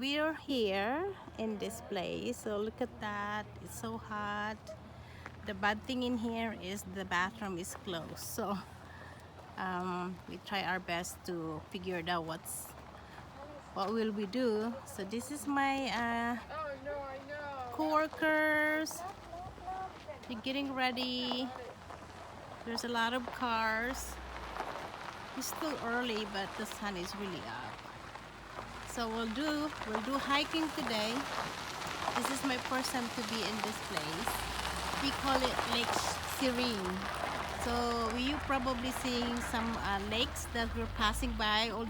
we're here in this place. So look at that. It's so hot. The bad thing in here is the bathroom is closed. So we try our best to figure it out what will we do. So this is my co-workers. They're getting ready. There's a lot of cars. It's still early, but the sun is really up. So we'll do hiking today. This is my first time to be in this place. We call it Lake Serene. So you probably seeing some lakes that we're passing by all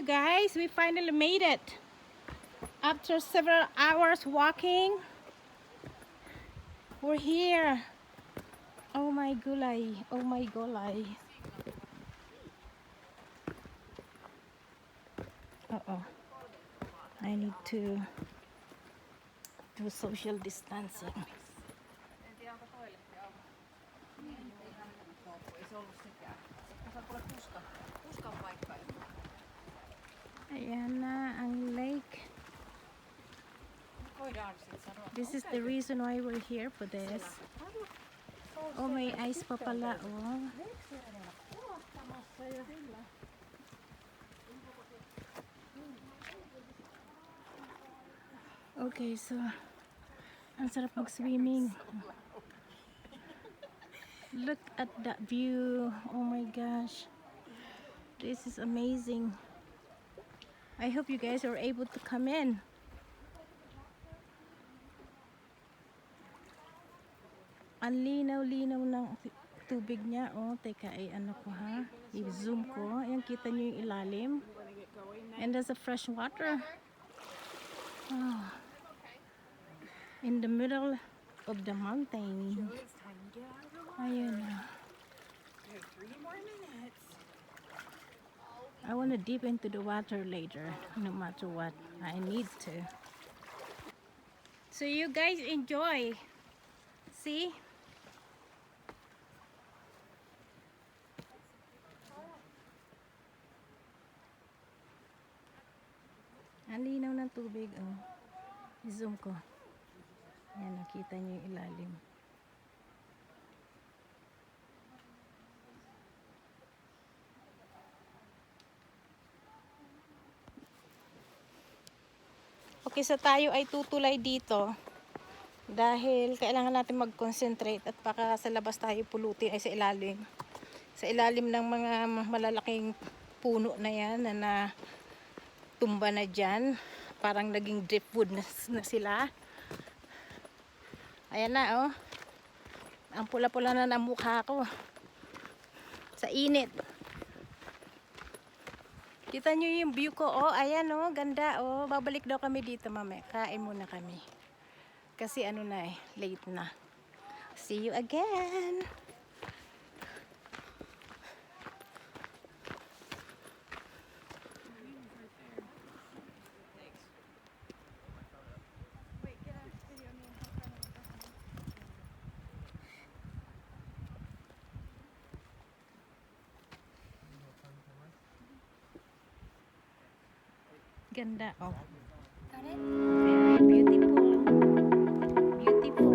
you guys, we finally made it. After several hours walking, we're here. Oh my gulay, oh my gulay. Uh-oh. I need to do social distancing. Ayan na ang lake. This is the reason why we're here for this. Oh, may ice pa pala, oh. Okay, so ang sarap mag-swimming. Look at that view. Oh my gosh. This is amazing. I hope you guys are able to come in. Ang linaw-linaw ng tubig niya. Oh, teka, ano ko ha? I-zoom ko. Ayan, kita nyo yung ilalim. And there's a fresh water. Oh. In the middle of the mountain. Ayun. I want to dip into the water later, no matter what. I need to. So you guys enjoy. See? Ang linaw ng tubig, oh. I-zoom ko. Ayan, nakita niyo yung ilalim. Okay, so tayo ay tutulay dito dahil kailangan natin mag-concentrate at baka sa labas tayo pulutin ay sa ilalim. Sa ilalim ng mga malalaking puno na yan na tumba na dyan. Parang naging driftwood na sila. Ayan na, oh. Ang pula-pula na ng mukha ko. Sa init. Kita nyo yung view ko, oh, ayan, oh, ganda, oh. Babalik daw kami dito, mamaya. Kain muna kami. Kasi ano na eh, late na. See you again! Ganda, oh. Very beautiful. Beautiful.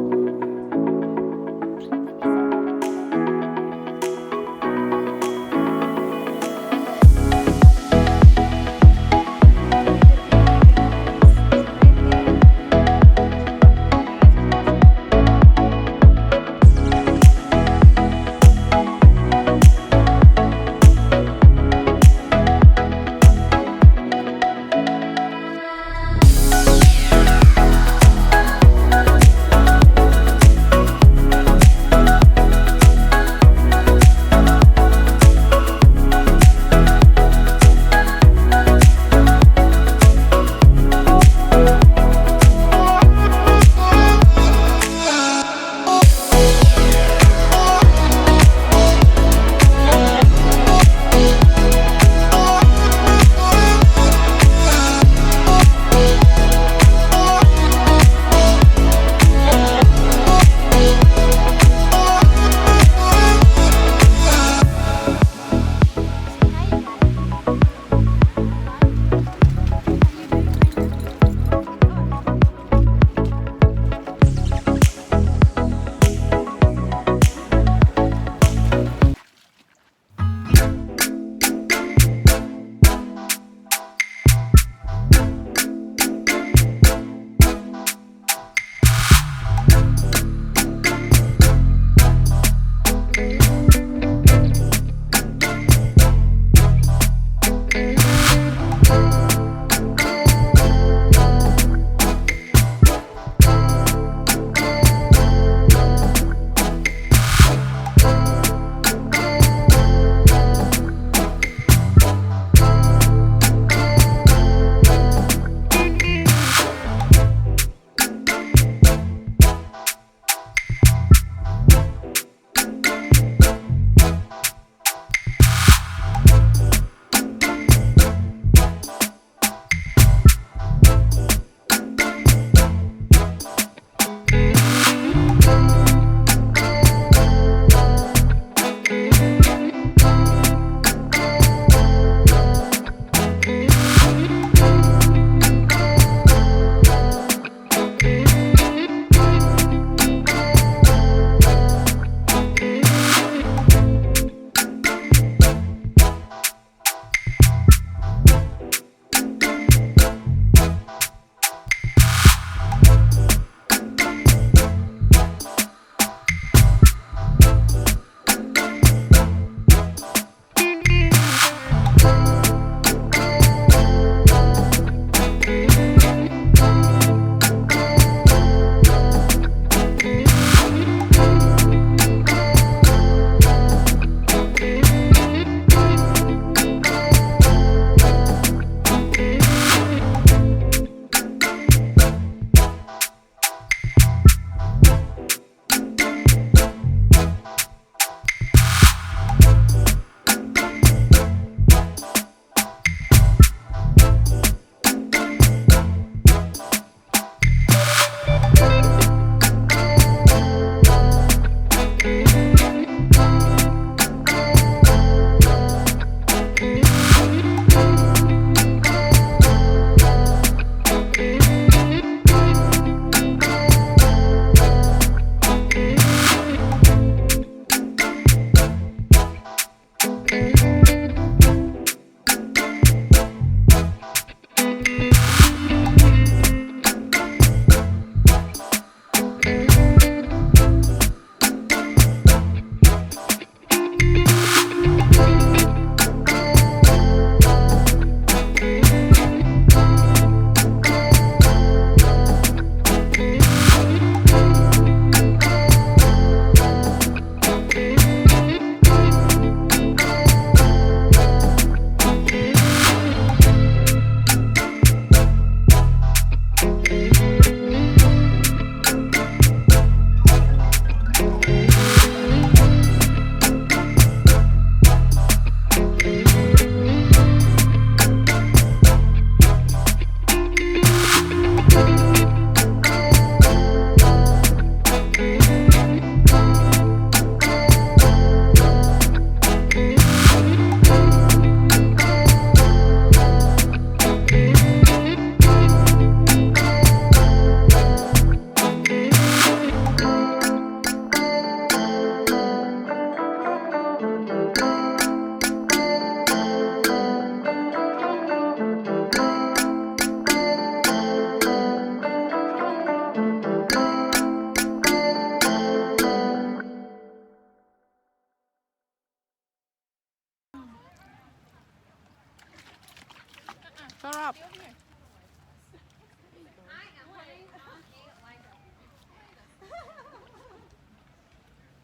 Shut up.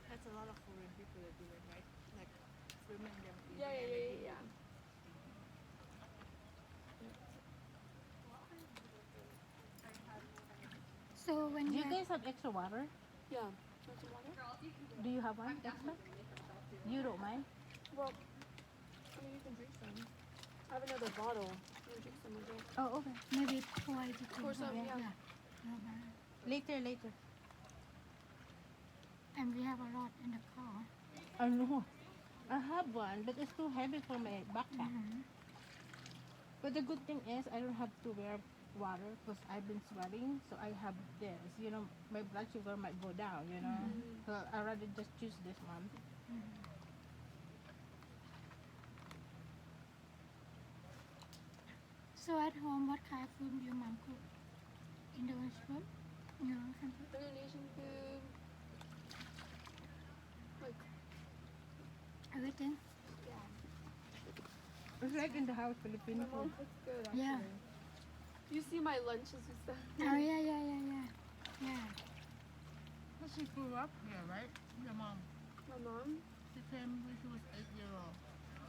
That's a lot of foreign people that do it, right? Like filming them. Yeah. So when Do you you're guys have extra water? Yeah. Want some water? Do you have one extra? You don't mind? Well, I mean, you can drink some. I have another bottle. You can drink some of it. Oh, okay. maybe pour it to Pour some, yeah. No matter. Later. And we have a lot in the car. I know. I have one, but it's too heavy for my backpack. But the good thing is I don't have to wear water because I've been sweating. So I have this. You know, my blood sugar might go down, you know. So I'd rather just choose this one. So at home, what kind of food your mom cook? Indonesian food? European food? Indonesian food. Like, Everything? yeah. It's like in the house, Filipino My mom food. cooks good, actually. Yeah. You see my lunches and stuff. Oh yeah. Yeah. But she grew up here, right? Your mom. My mom, She came when she was 8 years old.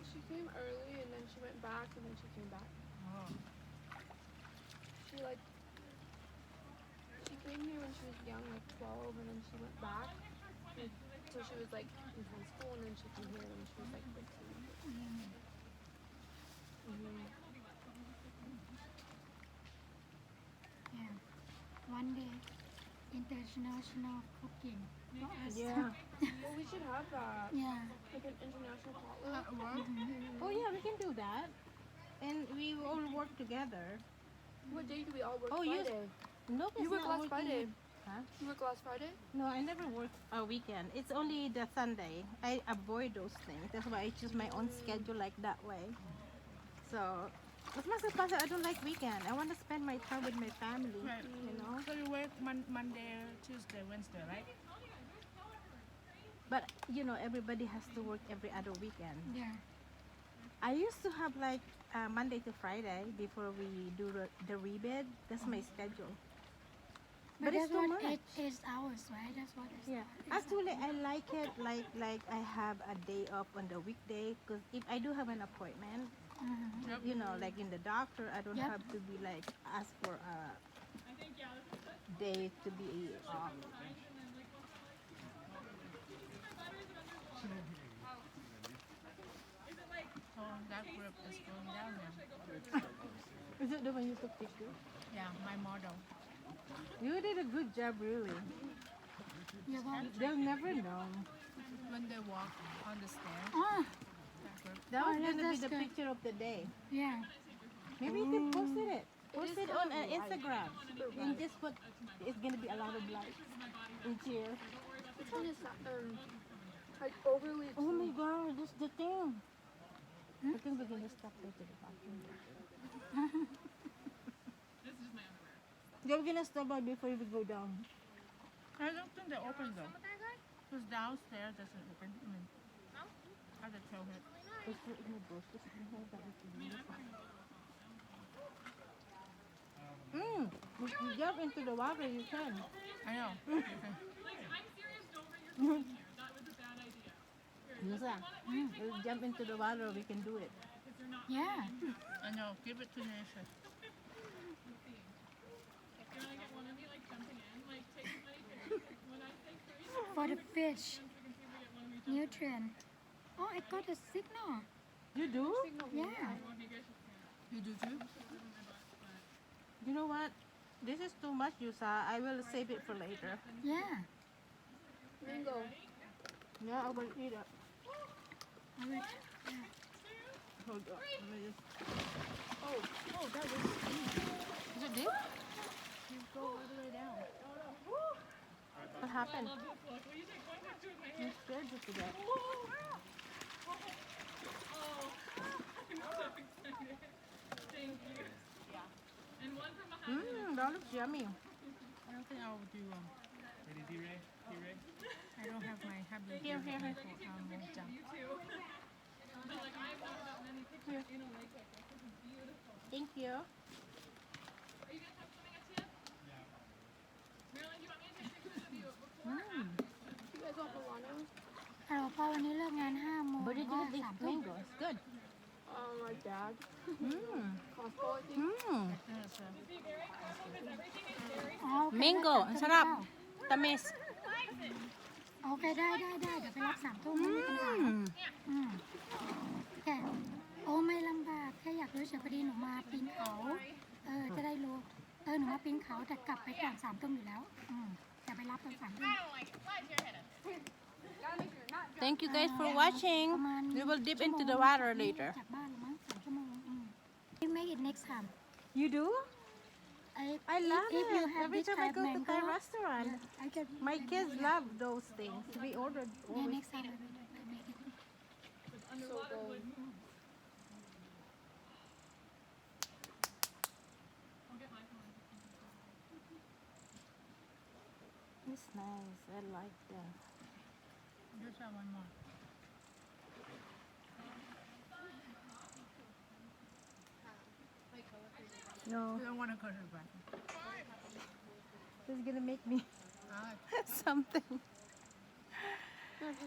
she came early and then she went back and then she came back. Oh. She came here when she was young, like 12, and then she went back. So she was like in high school, and then she came here when she was like 15. Yeah. One day, international cooking. For us. Yeah. Well, we should have that. Yeah. Like an international potluck. At work? Oh yeah, we can do that. And we all work together. What day do we all work? Oh, you- Friday. No, You work last Friday. Huh? You work last Friday? No, I never work a weekend. It's only the Sunday. I avoid those things. That's why I choose my own schedule like that way. So, as much as possible, I don't like weekend. I want to spend my time with my family. Right. You know. So you work Monday, Tuesday, Wednesday, right? But you know, everybody has to work every other weekend. Yeah. I used to have like Monday to Friday before we do the rebid. That's my schedule. But it's that's too what much. 8 hours, right? That's what it's Yeah, actually, I like it like I have a day off on the weekday because if I do have an appointment, you know, like in the doctor, I don't Yep. have to be like ask for a day to be off. So that group is going down there. Is it the one you took picture? Yeah, my model. You did a good job, really. Yeah, well, They'll never know. When they walk on the stairs, oh, that group. That was Oh, gonna be that's the good. picture of the day. yeah. Maybe you can post it. Post is it kind on of light. Instagram. Super And bright. just put it's gonna be a lot of lights and cheer. Which one is that? Like overly. Oh my god, that's the thing. I think we're gonna stop there to the bathroom. You're gonna stop by before we go down. I don't think they open though. Because downstairs doesn't open. I mean, at the tailgate. It's in the bushes. If you jump into the water, you can. I know. Musa, you jump into the water, we can do it. Yeah. I know. Give it to Nisha. For the fish. Nutrient. Oh, I got a signal. You do? Yeah. You do too? You know what? This is too much, Yusa. I will save it for later. Yeah. Ringo. Yeah, I will eat it. I will- Hold on. Let me just... Oh, that was. Is it deep? You go all the way down. What happened? You scared you to death. That looks yummy. I don't think I will do. I don't have my habit. Here. Jump. Thank you. this 3 ทุ่ม mango. It's good. My dad. Mm. Costco, I think. Mm. Yes, อ๋อโอเค Mango. ได้ Ang 3 sarap. เปล่า Tamis. โอเคได้เดี๋ยวไปรับ3 ทุ่มไม่มีปัญหา Mm. แค่โอ้ไม่ลำบากแค่อยากรู้เฉยพอดีหนูมาปีนเขาจะได้รู้หนูมาปีนเขาแต่กลับไปก่อน3 ทุ่มอยู่แล้วจะไปรับตอน3 ทุ่ม Thank you guys for watching. ประมาณ We will dip ชั่วโม into ง the water later. จากบ้านหรือมั้ง3 ชั่วโมงYou make it next time You do? I love if you it. have Every this time I type go to mango, Thai restaurant, I can my kids love those things. We ordered yeah always. next time I make it So good. It's nice. I like that. just have one more. No, You don't want to go to the bathroom. it's gonna make me Ah, something.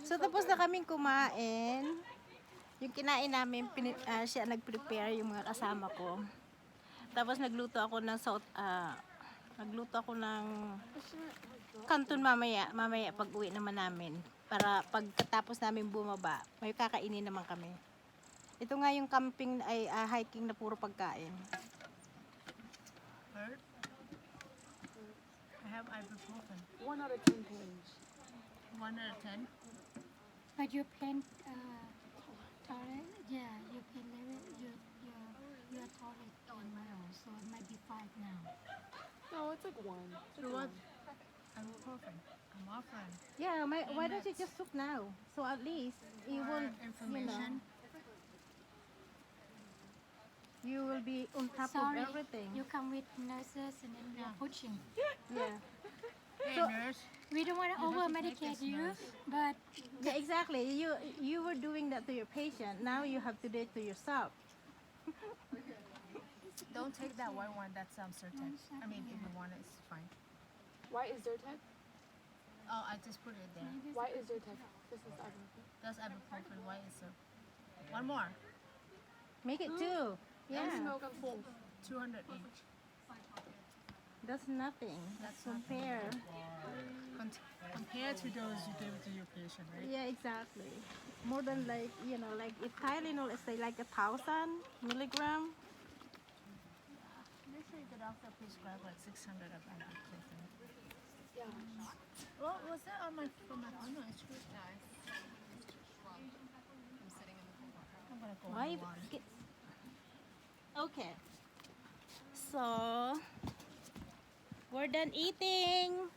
So tapos na kaming kumain. Yung kinain namin, siya nag-prepare yung mga kasama ko. Tapos nagluto ako ng kanton mamaya pag uwi naman namin. Para pagkatapos namin bumaba, may kakainin naman kami. Ito nga yung camping ay hiking na puro pagkain. hurt? I have ibuprofen. 1 out of 10 page. 1 out of 10. but you paint toilet yeah you paint level your toilet in well so it might be 5 now No, it's like 1. So what? Ibuprofen. I'm offering. Yeah, why don't you just look now? So at least you will, Information. you will be on top Sorry, of everything. you come with nurses and then you're pushing. Yeah. Hey, So- nurse. We don't want to You have over to take medicate this you, nurse. but Yeah, exactly. You were doing that to your patient. Now you have to do it to yourself. Don't take that white one. That's Zyrtec. I mean, if you want it, it's fine. Why is Zyrtec? Oh, I just put it there. Why is Zyrtec? This is ibuprofen. That's ibuprofen. Why is it? One more. Make it two. Yeah, Smoke on full. 200 each. that's nothing. That's Compare. Compared to those you give to your patient, right? Yeah, exactly. More than like if Tylenol is say like 1,000 milligram. Usually the doctor prescribed like 600 of ibuprofen. Yeah. What was that on my phone? Oh no, it's true. I'm gonna go Why? on one. Okay. So we're done eating.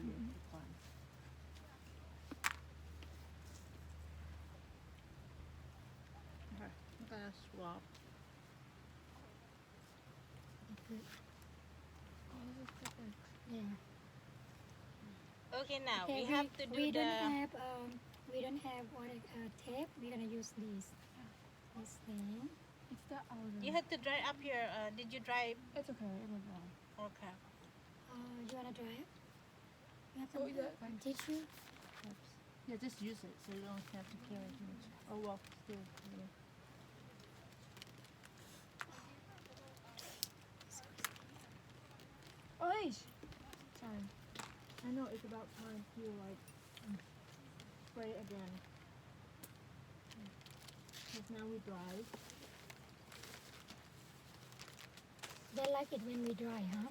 you to climb. Okay, I'm gonna swap. Yeah. Okay, now Okay, we have to do we the. we don't have what tape. We're gonna use this thing. It's the outer. You had to dry up your. Did you dry? It's okay. It will dry. Okay. You wanna dry it? You have Oh, some yeah. tissue. Yeah, just use it so you don't have to carry too much. Oh well, still. Yeah. Oh, sorry. I know it's about time to like spray again. Because now we dry. They like it when we dry, huh?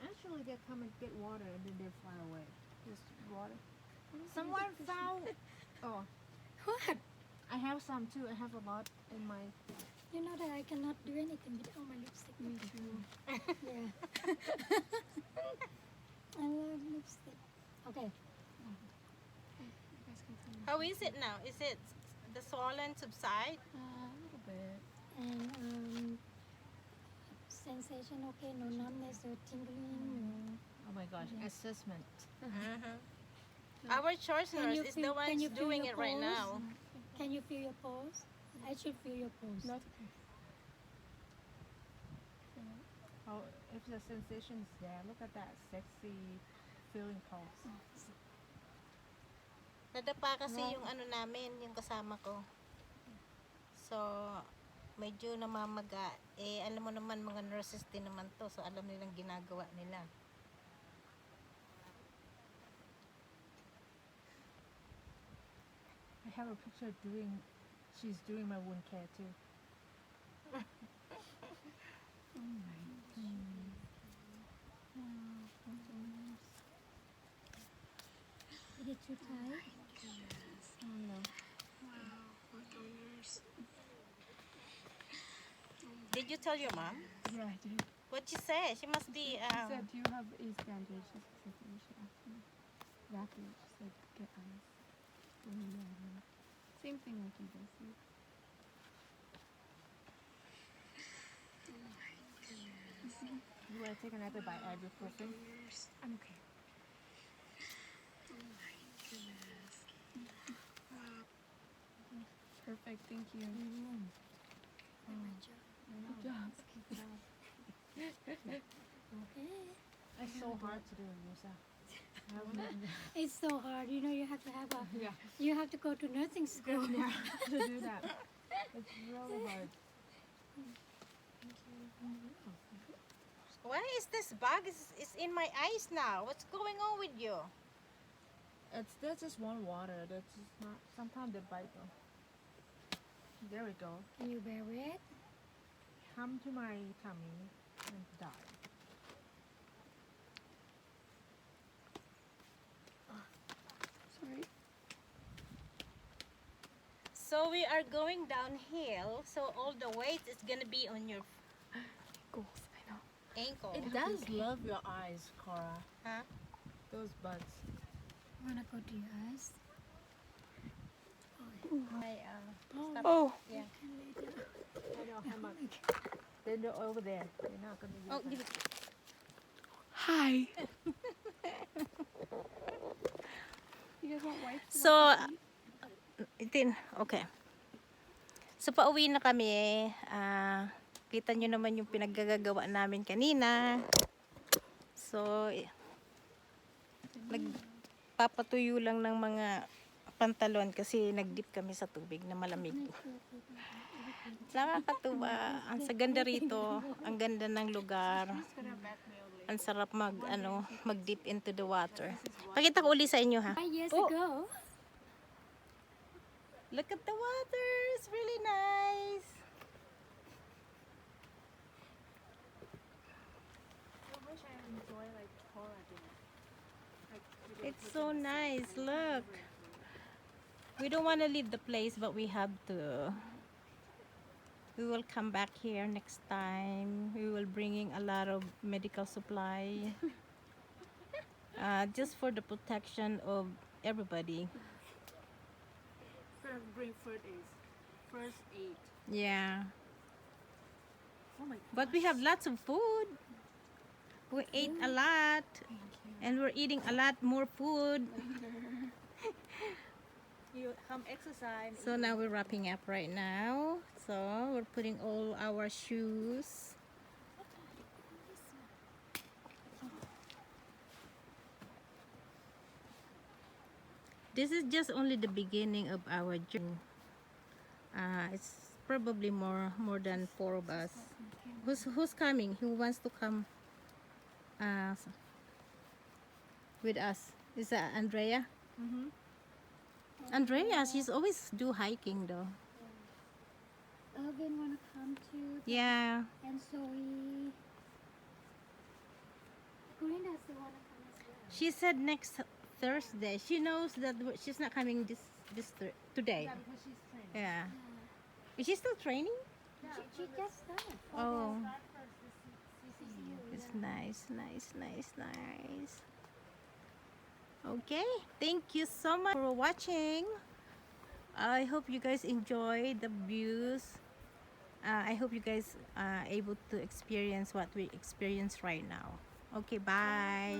Actually, they come and get water and then they fly away. Just water. Someone found. Oh, What? I have some too. I have a lot in my. You know that I cannot do anything without my lipstick. Me too. Yeah. I love lipstick. Okay. You guys can come. How is it now? Is it the swollen subside? A little bit. And sensation okay, no numbness or tingling. Oh my gosh, assessment. Our church Can nurse you is feel- the one can you feel doing your it right pulse? now. Can you feel your pulse? I should feel your pulse. Not okay. Oh, if the sensation is there, look at that sexy feeling pulse. Nadapa kasi yung ano namin, yung kasama ko. So, medyo namamaga. Eh, alam mo naman, mga nurses din naman to. So, alam nilang ginagawa nila. I have a picture she's doing my wound care too. Is it too tight? Oh no. Did you tell your mom? Yeah, I did. What she say? She must be, She said, "Do you have a standard?" She said, "You should ask me." Exactly. She said, "Get eyes." Same thing like you guys said. You want to take another bite ibuprofen? I'm okay. Perfect. Thank you. Good job. Okay. It's so hard to do, Musa. It's so hard. You know, you have to have a. Yeah. You have to go to nursing school. To do that. It's really hard. why is this bug is in my eyes now? What's going on with you? That's just one water. That's just not. Sometimes they bite though. There we go. Can you bear it? Come to my tummy and die. Sorry. So we are going downhill. So all the weight is gonna be on your Goals. I know. ankle. It does love your eyes, Cora. Huh? Those bugs. Wanna go to your eyes? Oh. Yeah. I know how much. They're over there. They're not gonna use Oh, that. give it. Hi. You guys want wipes? So, itin, okay. So, pauwi na kami. Kita nyo naman yung pinaggagawa namin kanina. So, nagpapatuyo lang ng mga pantalon kasi nagdip kami sa tubig na malamig. Nakakatuwa. Ang sa ganda rito. Ang ganda ng lugar. Ang sarap mag-dip into the water. Pakita ko uli sa inyo ha. 5 years Oh. ago. Look at the water. It's really nice. I wish I enjoy like Cora did. It's so nice. Look. We don't want to leave the place, but we have to. We will come back here next time. We will bringing a lot of medical supply, just for the protection of everybody. Bring first aid. Yeah, Oh my but we have lots of food. We ate a lot, and we're eating a lot more food. You come exercise. So now we're wrapping up right now. So we're putting all our shoes. This is just only the beginning of our journey. It's probably more than 4 of us. Who's coming? Who wants to come with us? Is that Andrea? Andrea, she's always do hiking though. Irvin wanna come too. Yeah. And Zoe. Corinda still wanna come as well. She said next Thursday. She knows that she's not coming today. Yeah, because she's trained. Yeah. Is she still training? She just started. Oh, Start first this season. it's nice. Okay, thank you so much for watching. I hope you guys enjoy the views. I hope you guys are able to experience what we experience right now. Okay, bye.